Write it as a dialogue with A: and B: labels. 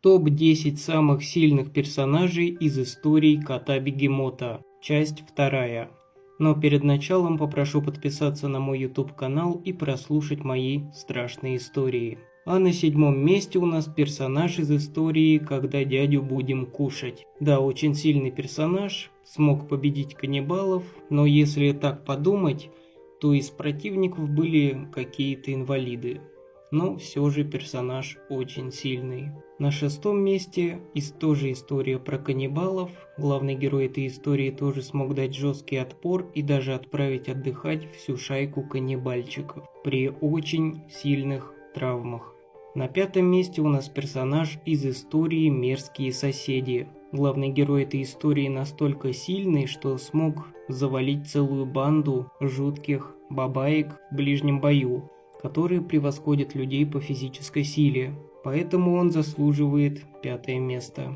A: Топ-10 самых сильных персонажей из истории Кота-Бегемота. Часть 2. Но перед началом попрошу подписаться на мой YouTube канал и прослушать мои страшные истории. А на 7-м месте у нас персонаж из истории «Когда дядю будем кушать». Да, очень сильный персонаж, смог победить каннибалов, но если так подумать, то из противников были какие-то инвалиды. Но все же персонаж очень сильный. На 6-м месте тоже история про каннибалов. Главный герой этой истории тоже смог дать жесткий отпор и даже отправить отдыхать всю шайку каннибальчиков при очень сильных травмах. На 5-м месте у нас персонаж из истории «Мерзкие соседи». Главный герой этой истории настолько сильный, что смог завалить целую банду жутких бабаек в ближнем бою, которые превосходят людей по физической силе, поэтому он заслуживает 5-е место.